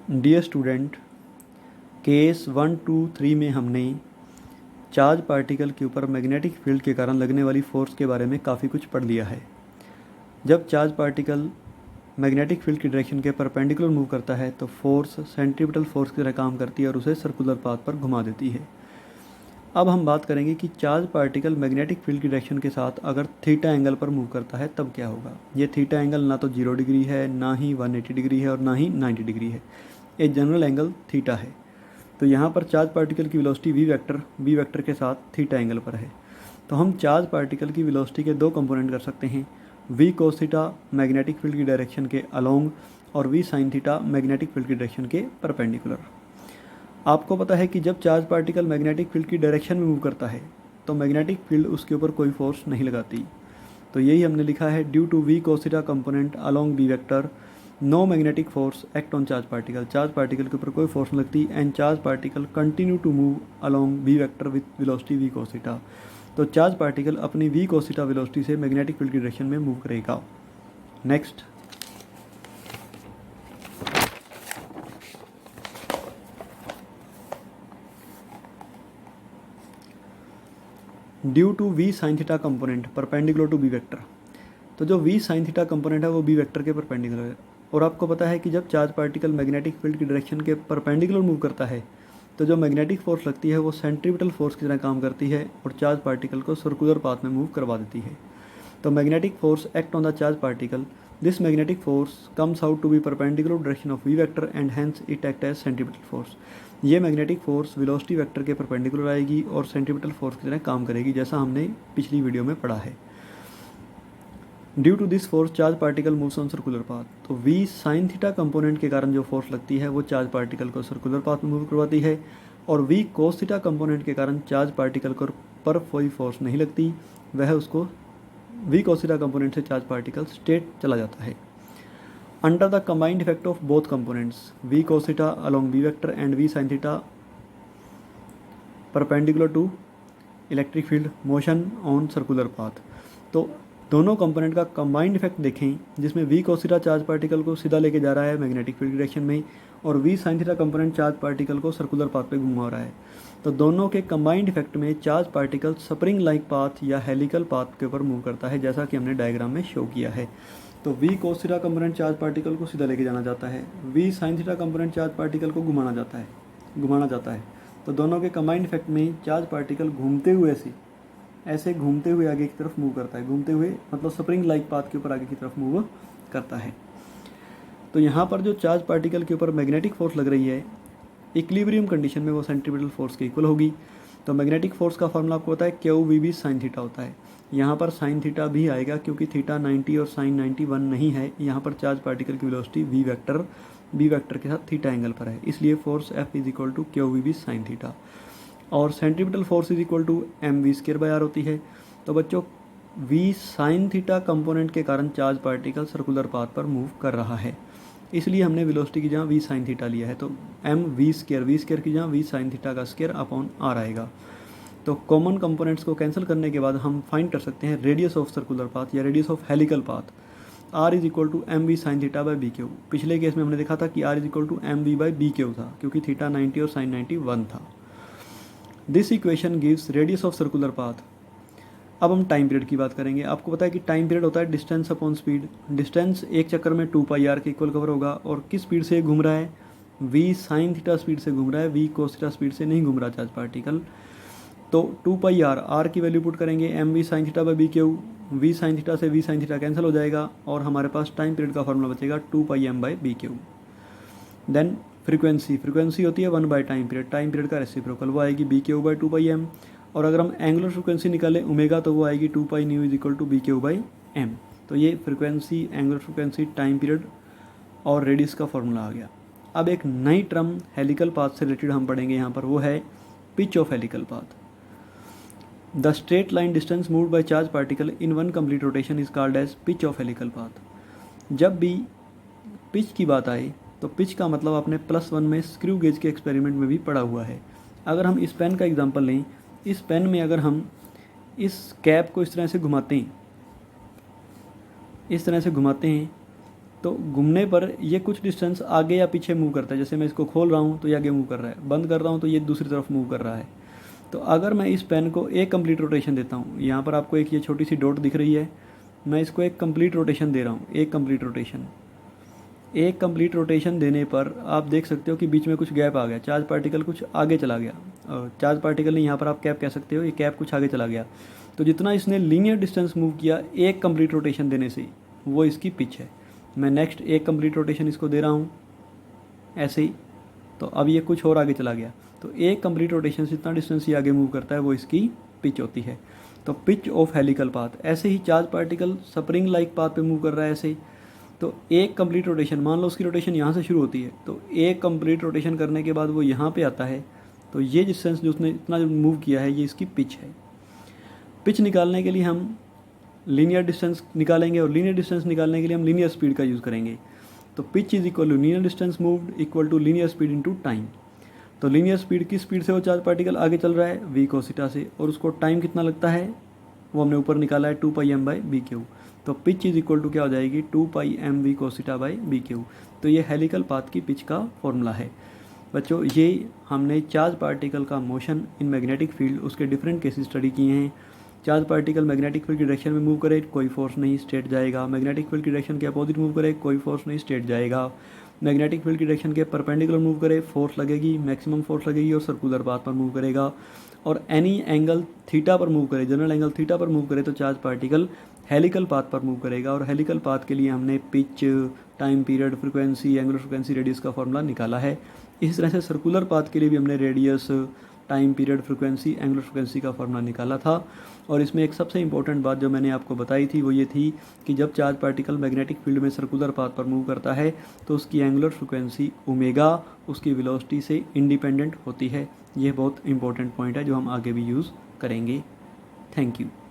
Dear student, case 1, 2, 3 में हमने charge particle के ऊपर मैग्नेटिक फील्ड के कारण लगने वाली फोर्स के बारे में काफ़ी कुछ पढ़ लिया है। जब चार्ज पार्टिकल मैग्नेटिक फील्ड की डायरेक्शन के परपेंडिकुलर मूव करता है तो फोर्स सेंट्रीपिटल फोर्स की तरह काम करती है और उसे सर्कुलर पाथ पर घुमा देती है। अब हम बात करेंगे कि चार्ज पार्टिकल मैग्नेटिक फील्ड की डायरेक्शन के साथ अगर थीटा एंगल पर मूव करता है तब क्या होगा। ये थीटा एंगल ना तो 0 डिग्री है, ना ही 180 डिग्री है और ना ही 90 डिग्री है। एक जनरल एंगल थीटा है। तो यहाँ पर चार्ज पार्टिकल की वेलोसिटी वी वेक्टर के साथ थीटा एंगल पर है। तो हम चार्ज पार्टिकल की वेलोसिटी के दो कंपोनेंट कर सकते हैं, v cos theta magnetic field की डायरेक्शन के अलोंग और v sine theta magnetic field की डायरेक्शन के परपेंडिकुलर। आपको पता है कि जब चार्ज पार्टिकल मैग्नेटिक फील्ड की डायरेक्शन में मूव करता है तो मैग्नेटिक फील्ड उसके ऊपर कोई फोर्स नहीं लगाती। तो यही हमने लिखा है, due to v cos theta component along v vector no magnetic force act on charge particle. Charge particle के ऊपर कोई फोर्स नहीं लगती and charge particle continue to move along v vector with velocity v cos theta. तो charge particle अपनी v cos theta velocity से magnetic field की direction में मूव करेगा। Next, due to v sine theta component perpendicular to B vector. तो जो we sine theta component है वो बी वेक्टर के परपेंडिकुलर है। और आपको पता है कि जब चार्ज पार्टिकल मैग्नेटिक फील्ड की डायरेक्शन के परपेंडिकुलर मूव करता है तो जो मैग्नेटिक फोर्स लगती है वो सेंट्रीपिटल फोर्स की तरह काम करती है और चार्ज पार्टिकल को सर्कुलर पाथ में मूव करवा देती है। तो magnetic force act on the charge particle, this magnetic force comes out to be perpendicular direction of v vector and hence it act as centripetal force. ये magnetic force velocity vector के perpendicular आएगी और centripetal force की तरह काम करेगी, जैसा हमने पिछली वीडियो में पढ़ा है। Due to this force charge particle moves on circular path. तो वी साइन थीटा कंपोनेंट के कारण जो फोर्स लगती है वो चार्ज पार्टिकल को सर्कुलर पाथ में मूव करवाती है और वी कोस थीटा कंपोनेंट के कारण चार्ज पार्टिकल को पर कोई फोर्स नहीं लगती, वह उसको वी कोस थीटा कंपोनेंट से चार्ज पार्टिकल स्ट्रेट चला जाता है। Under the combined effect of both components v cos theta along v vector and v sine theta perpendicular to electric field motion on circular path. तो दोनों component का combined effect देखें, जिसमें v cos theta charge particle को सीधा लेके जा रहा है मैग्नेटिक फील्ड डायरेक्शन में और v sine theta component charge particle को सर्कुलर पाथ पे घुमा रहा है। तो दोनों के कंबाइंड इफेक्ट में charge particle spring like path या हेलिकल पाथ के ऊपर मूव करता है, जैसा कि हमने डायग्राम में शो किया है। तो v cos theta component charge particle को सीधा लेके जाना जाता है, v sine theta component charge particle को घुमाना जाता है। तो दोनों के कंबाइंड इफेक्ट में चार्ज पार्टिकल घूमते हुए ऐसे घूमते हुए आगे की तरफ मूव करता है। घूमते हुए मतलब स्प्रिंग लाइक पाथ के ऊपर आगे की तरफ मूव करता है। तो यहाँ पर जो चार्ज पार्टिकल के ऊपर मैग्नेटिक फोर्स लग रही है, इक्विलिब्रियम कंडीशन में वो सेंट्रीपिटल फोर्स के इक्वल होगी। तो मैग्नेटिक फोर्स का फॉर्मूला आपको पता है, q we B sine theta होता है। यहाँ पर साइन थीटा भी आएगा क्योंकि थीटा 90 और साइन 91 नहीं है। यहाँ पर चार्ज पार्टिकल की वेलोसिटी वी वेक्टर के साथ थीटा एंगल पर है, इसलिए force F is equal to Q we B sine theta और centripetal force is equal to M V square by R होती है। तो बच्चों, वी साइन थीटा कंपोनेंट के कारण चार्ज पार्टिकल सर्कुलर पाथ पर मूव कर रहा है, इसलिए हमने वेलोसिटी की जगह वी साइन थीटा लिया है। तो एम वी स्क्वायर की जगह वी साइन थीटा का स्क्वायर अपॉन आर आएगा। तो कॉमन कंपोनेंट्स को कैंसिल करने के बाद हम फाइंड कर सकते हैं रेडियस ऑफ सर्कुलर पाथ या radius of helical path. R is equal to M we sine theta by B q. पिछले केस में हमने देखा था कि r is equal to M v by B q था, क्योंकि थीटा 90 और साइन 91 था। This equation gives radius of circular path. अब हम टाइम पीरियड की बात करेंगे। आपको पता है कि टाइम पीरियड होता है डिस्टेंस अपॉन स्पीड। डिस्टेंस एक चक्कर में 2 पाई आर के इक्वल कवर होगा और किस स्पीड से घूम रहा है, वी साइन थीटा स्पीड से घूम रहा है, वी कोस थीटा स्पीड से नहीं घूम रहा चार्ज पार्टिकल। तो 2 पाई आर की वैल्यू पुट करेंगे M we sine theta by B Q, V sine theta से वी साइन थीटा कैंसिल हो जाएगा और हमारे पास टाइम पीरियड का फॉर्मूला बचेगा 2 pi M by B Q. Then frequency होती है 1 बाई टाइम पीरियड का रेसिप्रोकल, वो आएगी B Q by 2 pi M. और अगर हम एंगुलर फ्रीक्वेंसी निकालें ओमेगा तो वो आएगी 2 pi nu is equal to B Q by m. तो ये frequency, angular frequency, time period और रेडियस का फॉर्मूला आ गया। अब एक नई टर्म हेलिकल पाथ से रिलेटेड हम पढ़ेंगे यहाँ पर, वो है pitch of helical path. The straight line distance moved by charge particle in one complete rotation is called as pitch of helical path. जब भी पिच की बात आए तो पिच का मतलब आपने +1 में स्क्रू गेज के एक्सपेरिमेंट में भी पढ़ा हुआ है। अगर हम इस पेन का एग्जांपल लें, इस पेन में अगर हम इस कैप को इस तरह से घुमाते हैं तो घूमने पर ये कुछ डिस्टेंस आगे या पीछे मूव करता है। जैसे मैं इसको खोल रहा हूँ तो ये आगे मूव कर रहा है, बंद कर रहा हूँ तो ये दूसरी तरफ मूव कर रहा है। तो अगर मैं इस पेन को एक कंप्लीट रोटेशन देता हूँ, यहाँ पर आपको एक ये छोटी सी डॉट दिख रही है, मैं इसको एक कंप्लीट रोटेशन दे रहा हूँ, एक कंप्लीट रोटेशन देने पर आप देख सकते हो कि बीच में कुछ गैप आ गया, चार्ज पार्टिकल कुछ आगे चला गया। चार्ज पार्टिकल नहीं, यहाँ पर आप कैप कह सकते हो, ये कैप कुछ आगे चला गया। तो जितना इसने लीनियर डिस्टेंस मूव किया एक कंप्लीट रोटेशन देने से, वो इसकी पिच है। मैं नेक्स्ट एक कंप्लीट रोटेशन इसको दे रहा हूँ ऐसे ही, तो अब ये कुछ और आगे चला गया। तो एक कंप्लीट रोटेशन से जितना डिस्टेंस ये आगे मूव करता है वो इसकी पिच होती है। तो पिच ऑफ हेलिकल पाथ। ऐसे ही charge particle spring like path पे मूव कर रहा है ऐसे ही। तो एक कंप्लीट रोटेशन, मान लो उसकी रोटेशन यहाँ से शुरू होती है, तो एक कंप्लीट रोटेशन करने के बाद वो यहाँ पे आता है, तो ये डिस्टेंस जो उसने इतना जो मूव किया है ये इसकी पिच है। पिच निकालने के लिए हम लीनियर डिस्टेंस निकालेंगे, और लीनियर डिस्टेंस निकालने के लिए हम लीनियर स्पीड का यूज़ करेंगे। तो pitch is equal to linear distance moved equal to linear speed into time. तो लीनियर स्पीड किस स्पीड से वो चार्ज पार्टिकल आगे चल रहा है, वी cos थीटा से, और उसको टाइम कितना लगता है वो हमने ऊपर निकाला है 2πm/bq। तो पिच इज इक्वल टू क्या हो जाएगी 2πm v cos θ/bq। तो ये हेलिकल पाथ की पिच का फॉर्मूला है। बच्चों ये हमने चार्ज पार्टिकल का मोशन इन मैग्नेटिक फील्ड उसके डिफरेंट केसेस स्टडी किए हैं। चार्ज पार्टिकल मैग्नेटिक फील्ड की डायरेक्शन में मूव करे कोई फोर्स नहीं, स्ट्रेट जाएगा। मैग्नेटिक फील्ड की डायरेक्शन के अपोजिट मूव करे कोई फोर्स नहीं, स्ट्रेट जाएगा। मैग्नेटिक फील्ड की डायरेक्शन के परपेंडिकुलर मूव करे फोर्स लगेगी, मैक्सिमम फोर्स लगेगी और सर्कुलर पाथ पर मूव करेगा। और एनी एंगल थीटा पर मूव करे, जनरल एंगल थीटा पर मूव करे तो चार्ज पार्टिकल हेलिकल पाथ पर मूव करेगा। और हेलिकल पाथ के लिए हमने pitch, time period, frequency, angular frequency, radius का फॉर्मूला निकाला है। इसी तरह से सर्कुलर पाथ के लिए भी हमने radius, time period, frequency, angular frequency का फॉर्मूला निकाला था। और इसमें एक सबसे इंपॉर्टेंट बात जो मैंने आपको बताई थी वो ये थी कि जब चार्ज पार्टिकल मैग्नेटिक फील्ड में सर्कुलर पाथ पर मूव करता है तो उसकी एंगुलर फ्रिक्वेंसी ओमेगा उसकी वेलोसिटी से इंडिपेंडेंट होती है। यह बहुत इंपॉर्टेंट पॉइंट है जो हम आगे भी यूज़ करेंगे। Thank you.